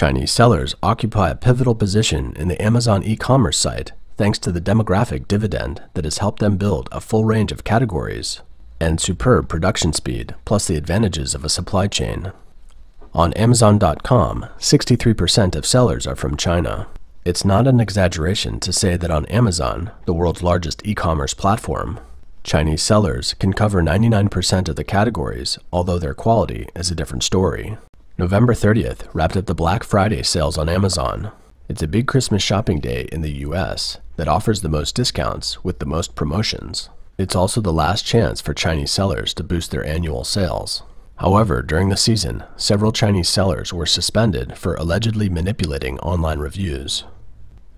Chinese sellers occupy a pivotal position in the Amazon e-commerce site thanks to the demographic dividend that has helped them build a full range of categories and superb production speed, plus the advantages of a supply chain. On Amazon.com, 63% of sellers are from China. It's not an exaggeration to say that on Amazon, the world's largest e-commerce platform, Chinese sellers can cover 99% of the categories, although their quality is a different story. November 30th wrapped up the Black Friday sales on Amazon. It's a big Christmas shopping day in the US that offers the most discounts with the most promotions. It's also the last chance for Chinese sellers to boost their annual sales. However, during the season, several Chinese sellers were suspended for allegedly manipulating online reviews.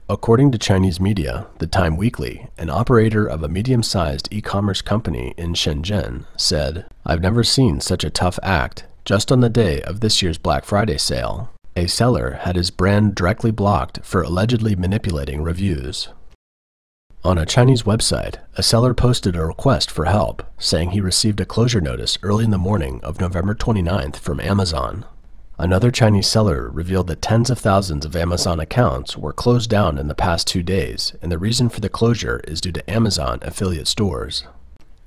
According to Chinese media, the Time Weekly, an operator of a medium-sized e-commerce company in Shenzhen, said, "I've never seen such a tough act. Just on the day of this year's Black Friday sale, a seller had his brand directly blocked for allegedly manipulating reviews." On a Chinese website, a seller posted a request for help, saying he received a closure notice early in the morning of November 29th from Amazon. Another Chinese seller revealed that tens of thousands of Amazon accounts were closed down in the past 2 days, and the reason for the closure is due to Amazon affiliate stores.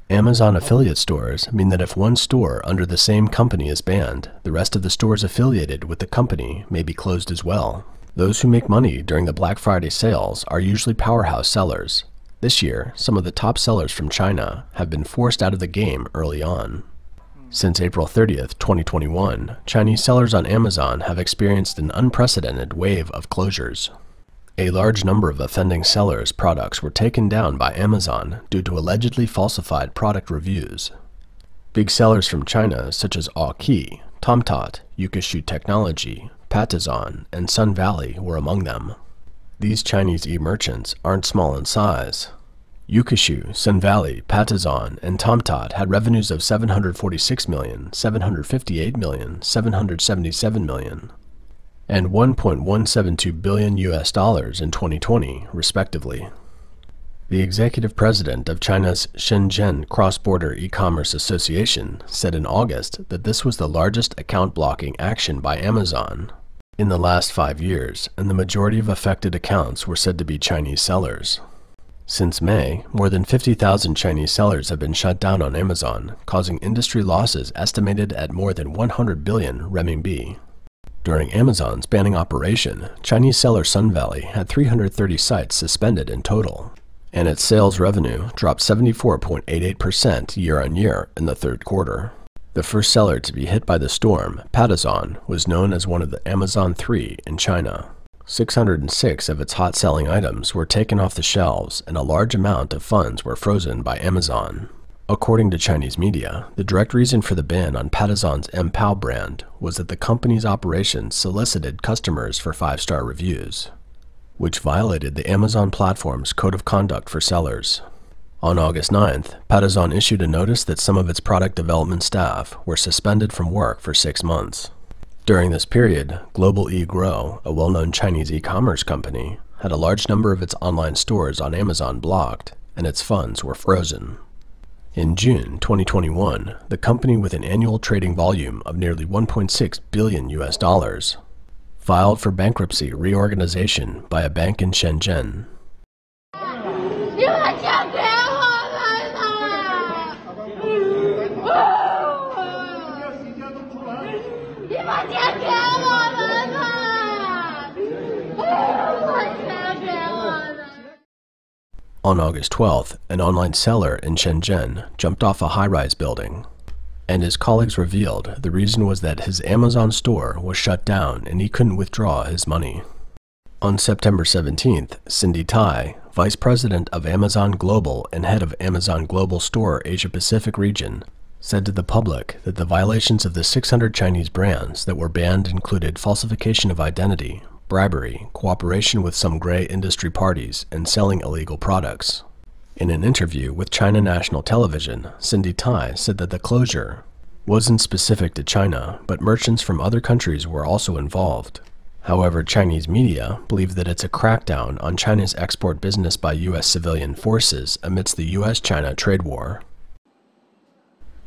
Amazon affiliate stores mean that if one store under the same company is banned, the rest of the stores affiliated with the company may be closed as well. Those who make money during the Black Friday sales are usually powerhouse sellers. This year, some of the top sellers from China have been forced out of the game early on. Since April 30th, 2021, Chinese sellers on Amazon have experienced an unprecedented wave of closures. A large number of offending sellers' products were taken down by Amazon due to allegedly falsified product reviews. Big sellers from China such as Aoki, Tomtot, Yukishu Technology, Patizon, and Sun Valley were among them. These Chinese e-merchants aren't small in size. Yukishu, Sun Valley, Patizon, and Tomtot had revenues of $746 million, $758 million, $777 million, and $1.172 billion in 2020, respectively. The executive president of China's Shenzhen Cross-Border E-Commerce Association said in August that this was the largest account blocking action by Amazon in the last 5 years, and the majority of affected accounts were said to be Chinese sellers. Since May, more than 50,000 Chinese sellers have been shut down on Amazon, causing industry losses estimated at more than 100 billion renminbi. During Amazon's banning operation, Chinese seller Sun Valley had 330 sites suspended in total, and its sales revenue dropped 74.88% year-on-year in the third quarter. The first seller to be hit by the storm, Patizon, was known as one of the Amazon 3 in China. 606 of its hot-selling items were taken off the shelves, and a large amount of funds were frozen by Amazon. According to Chinese media, the direct reason for the ban on Patizon's Mpao brand was that the company's operations solicited customers for 5-star reviews, which violated the Amazon platform's code of conduct for sellers. On August 9th, Patizon issued a notice that some of its product development staff were suspended from work for 6 months. During this period, Global E-Grow, a well-known Chinese e-commerce company, had a large number of its online stores on Amazon blocked, and its funds were frozen. In June 2021, the company, with an annual trading volume of nearly $1.6 billion, filed for bankruptcy reorganization by a bank in Shenzhen. On August 12th, an online seller in Shenzhen jumped off a high-rise building, and his colleagues revealed the reason was that his Amazon store was shut down and he couldn't withdraw his money. On September 17th, Cindy Tai, Vice President of Amazon Global and head of Amazon Global Store Asia Pacific region, said to the public that the violations of the 600 Chinese brands that were banned included falsification of identity, bribery, cooperation with some gray industry parties, and selling illegal products. In an interview with China National Television, Cindy Tai said that the closure wasn't specific to China, but merchants from other countries were also involved. However, Chinese media believe that it's a crackdown on China's export business by U.S. civilian forces amidst the U.S.-China trade war.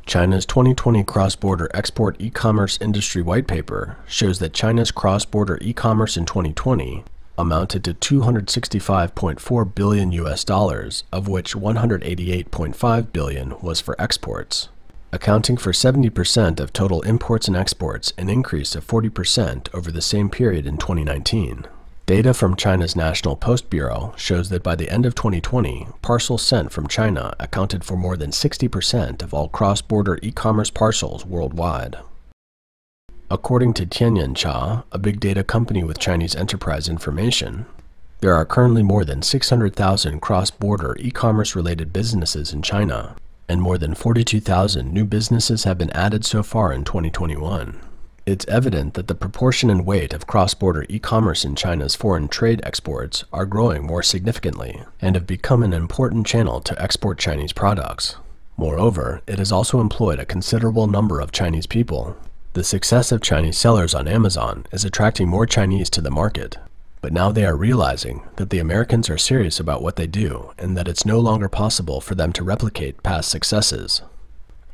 China's 2020 Cross-Border Export E-commerce Industry White Paper shows that China's cross-border e-commerce in 2020 amounted to $265.4 billion US, of which $188.5 billion was for exports, accounting for 70% of total imports and exports, an increase of 40% over the same period in 2019. Data from China's National Post Bureau shows that by the end of 2020, parcels sent from China accounted for more than 60% of all cross-border e-commerce parcels worldwide. According to Tianyancha, a big data company with Chinese enterprise information, there are currently more than 600,000 cross-border e-commerce related businesses in China, and more than 42,000 new businesses have been added so far in 2021. It's evident that the proportion and weight of cross-border e-commerce in China's foreign trade exports are growing more significantly and have become an important channel to export Chinese products. Moreover, it has also employed a considerable number of Chinese people. The success of Chinese sellers on Amazon is attracting more Chinese to the market, but now they are realizing that the Americans are serious about what they do and that it's no longer possible for them to replicate past successes.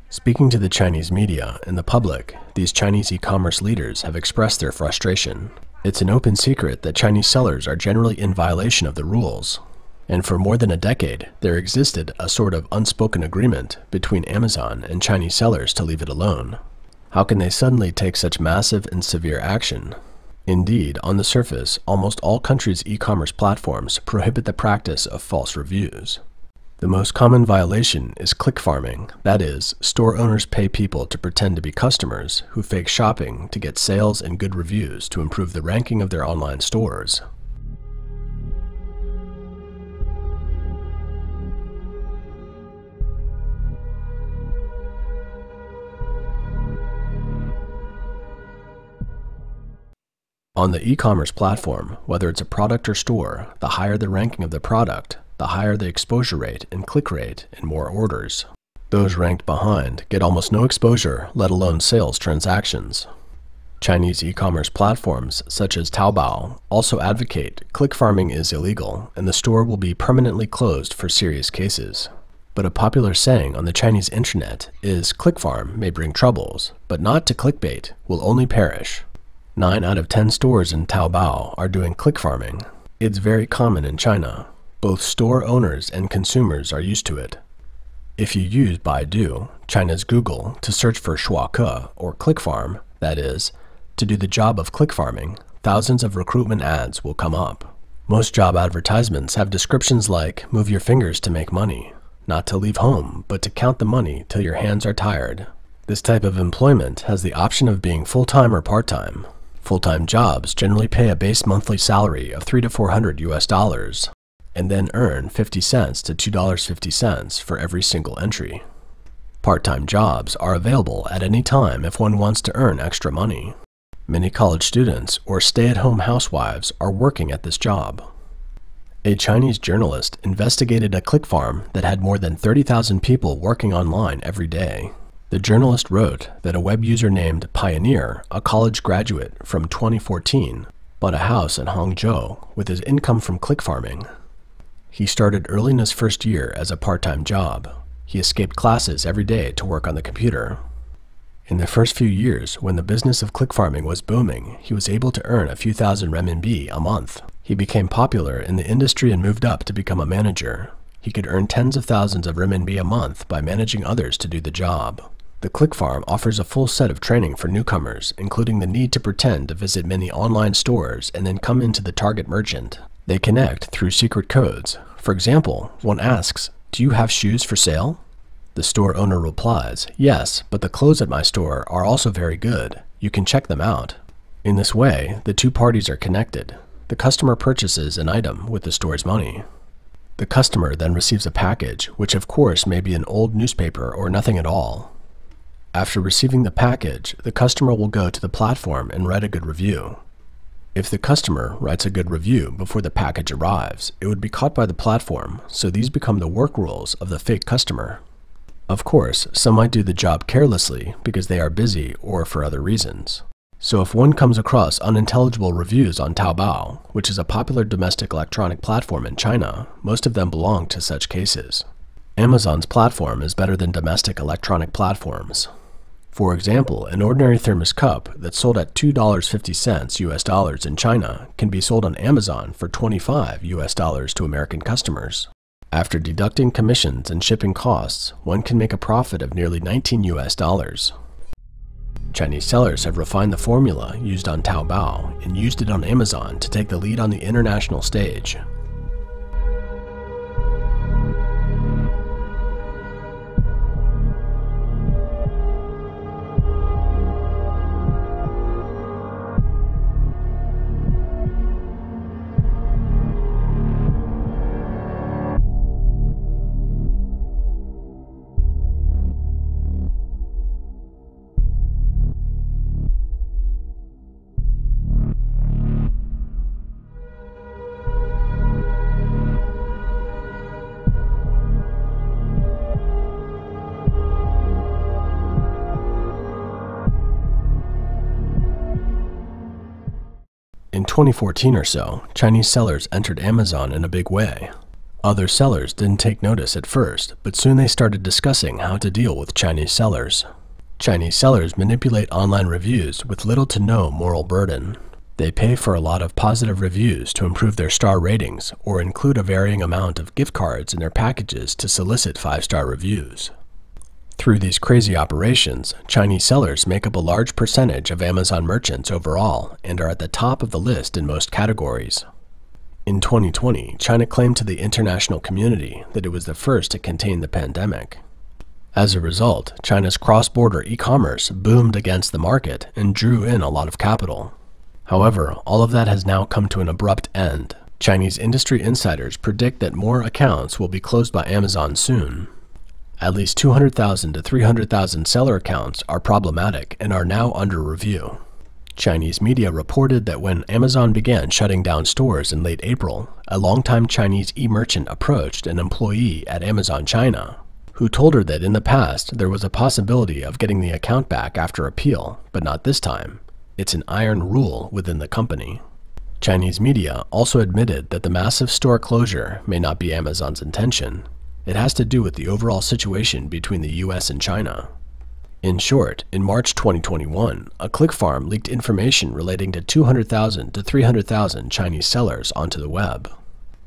Speaking to the Chinese media and the public, these Chinese e-commerce leaders have expressed their frustration. It's an open secret that Chinese sellers are generally in violation of the rules. And for more than a decade, there existed a sort of unspoken agreement between Amazon and Chinese sellers to leave it alone. How can they suddenly take such massive and severe action? Indeed, on the surface, almost all countries' e-commerce platforms prohibit the practice of false reviews. The most common violation is click farming, that is, store owners pay people to pretend to be customers who fake shopping to get sales and good reviews to improve the ranking of their online stores. On the e-commerce platform, whether it's a product or store, the higher the ranking of the product, the higher the exposure rate and click rate and more orders. Those ranked behind get almost no exposure, let alone sales transactions. Chinese e-commerce platforms such as Taobao also advocate click farming is illegal and the store will be permanently closed for serious cases. But a popular saying on the Chinese internet is click farm may bring troubles, but not to clickbait, will only perish. 9 out of 10 stores in Taobao are doing click farming. It's very common in China. Both store owners and consumers are used to it. If you use Baidu, China's Google, to search for shuake or click farm, that is, to do the job of click farming, thousands of recruitment ads will come up. Most job advertisements have descriptions like move your fingers to make money, not to leave home, but to count the money till your hands are tired. This type of employment has the option of being full-time or part-time. Full-time jobs generally pay a base monthly salary of $300 to $400 US, and then earn 50 cents to $2.50 for every single entry. Part-time jobs are available at any time if one wants to earn extra money. Many college students or stay-at-home housewives are working at this job. A Chinese journalist investigated a click farm that had more than 30,000 people working online every day. The journalist wrote that a web user named Pioneer, a college graduate from 2014, bought a house in Hangzhou with his income from click farming. He started early in his first year as a part-time job. He escaped classes every day to work on the computer. In the first few years, when the business of click farming was booming, he was able to earn a few thousand renminbi a month. He became popular in the industry and moved up to become a manager. He could earn tens of thousands of renminbi a month by managing others to do the job. The click farm offers a full set of training for newcomers, including the need to pretend to visit many online stores and then come into the target merchant. They connect through secret codes. For example, one asks, "Do you have shoes for sale?" The store owner replies, "Yes, but the clothes at my store are also very good. You can check them out." In this way, the two parties are connected. The customer purchases an item with the store's money. The customer then receives a package, which of course may be an old newspaper or nothing at all. After receiving the package, the customer will go to the platform and write a good review. If the customer writes a good review before the package arrives, it would be caught by the platform, so these become the work rules of the fake customer. Of course, some might do the job carelessly because they are busy or for other reasons. So if one comes across unintelligible reviews on Taobao, which is a popular domestic electronic platform in China, most of them belong to such cases. Amazon's platform is better than domestic electronic platforms. For example, an ordinary thermos cup that's sold at $2.50 US dollars in China can be sold on Amazon for $25 US dollars to American customers. After deducting commissions and shipping costs, one can make a profit of nearly 19 US dollars. Chinese sellers have refined the formula used on Taobao and used it on Amazon to take the lead on the international stage. In 2014 or so, Chinese sellers entered Amazon in a big way. Other sellers didn't take notice at first, but soon they started discussing how to deal with Chinese sellers. Chinese sellers manipulate online reviews with little to no moral burden. They pay for a lot of positive reviews to improve their star ratings or include a varying amount of gift cards in their packages to solicit 5-star reviews. Through these crazy operations, Chinese sellers make up a large percentage of Amazon merchants overall and are at the top of the list in most categories. In 2020, China claimed to the international community that it was the first to contain the pandemic. As a result, China's cross-border e-commerce boomed against the market and drew in a lot of capital. However, all of that has now come to an abrupt end. Chinese industry insiders predict that more accounts will be closed by Amazon soon. At least 200,000 to 300,000 seller accounts are problematic and are now under review. Chinese media reported that when Amazon began shutting down stores in late April, a longtime Chinese e-merchant approached an employee at Amazon China, who told her that in the past there was a possibility of getting the account back after appeal, but not this time. It's an iron rule within the company. Chinese media also admitted that the massive store closure may not be Amazon's intention. It has to do with the overall situation between the US and China. In short, in March 2021, a click farm leaked information relating to 200,000 to 300,000 Chinese sellers onto the web.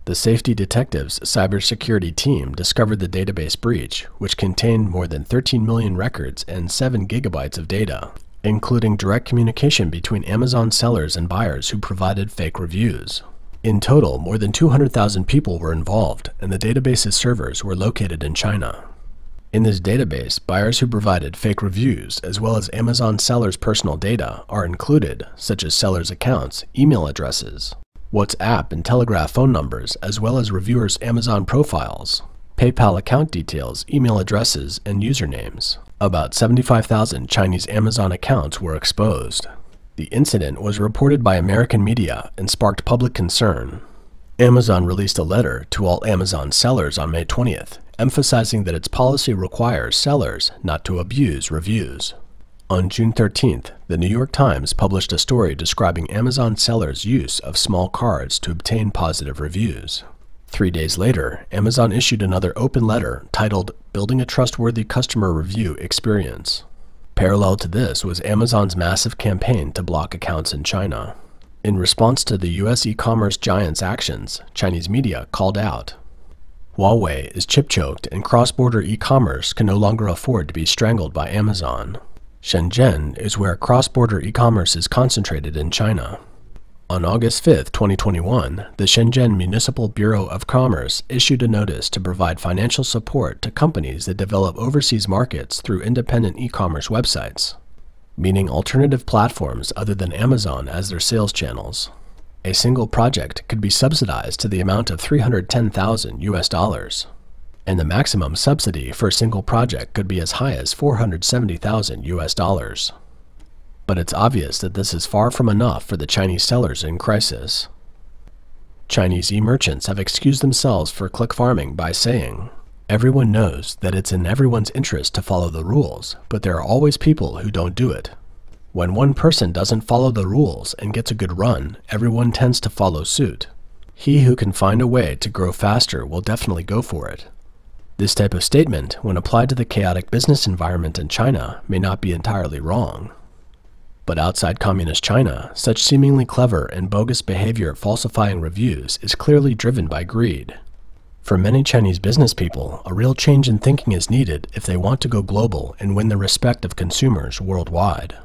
The Safety Detectives cybersecurity team discovered the database breach, which contained more than 13 million records and 7 gigabytes of data, including direct communication between Amazon sellers and buyers who provided fake reviews. In total, more than 200,000 people were involved, and the database's servers were located in China. In this database, buyers who provided fake reviews, as well as Amazon sellers' personal data, are included, such as sellers' accounts, email addresses, WhatsApp and Telegraph phone numbers, as well as reviewers' Amazon profiles, PayPal account details, email addresses, and usernames. About 75,000 Chinese Amazon accounts were exposed. The incident was reported by American media and sparked public concern. Amazon released a letter to all Amazon sellers on May 20th, emphasizing that its policy requires sellers not to abuse reviews. On June 13th, the New York Times published a story describing Amazon sellers' use of small cards to obtain positive reviews. 3 days later, Amazon issued another open letter titled "Building a Trustworthy Customer Review Experience." Parallel to this was Amazon's massive campaign to block accounts in China. In response to the US e-commerce giant's actions, Chinese media called out, "Huawei is chip-choked and cross-border e-commerce can no longer afford to be strangled by Amazon. Shenzhen is where cross-border e-commerce is concentrated in China." On August 5, 2021, the Shenzhen Municipal Bureau of Commerce issued a notice to provide financial support to companies that develop overseas markets through independent e-commerce websites, meaning alternative platforms other than Amazon as their sales channels. A single project could be subsidized to the amount of $310,000 US dollars, and the maximum subsidy for a single project could be as high as $470,000 US dollars. But it's obvious that this is far from enough for the Chinese sellers in crisis. Chinese e-merchants have excused themselves for click farming by saying, "Everyone knows that it's in everyone's interest to follow the rules, but there are always people who don't do it. When one person doesn't follow the rules and gets a good run, everyone tends to follow suit. He who can find a way to grow faster will definitely go for it." This type of statement, when applied to the chaotic business environment in China, may not be entirely wrong. But outside Communist China, such seemingly clever and bogus behavior falsifying reviews is clearly driven by greed. For many Chinese business people, a real change in thinking is needed if they want to go global and win the respect of consumers worldwide.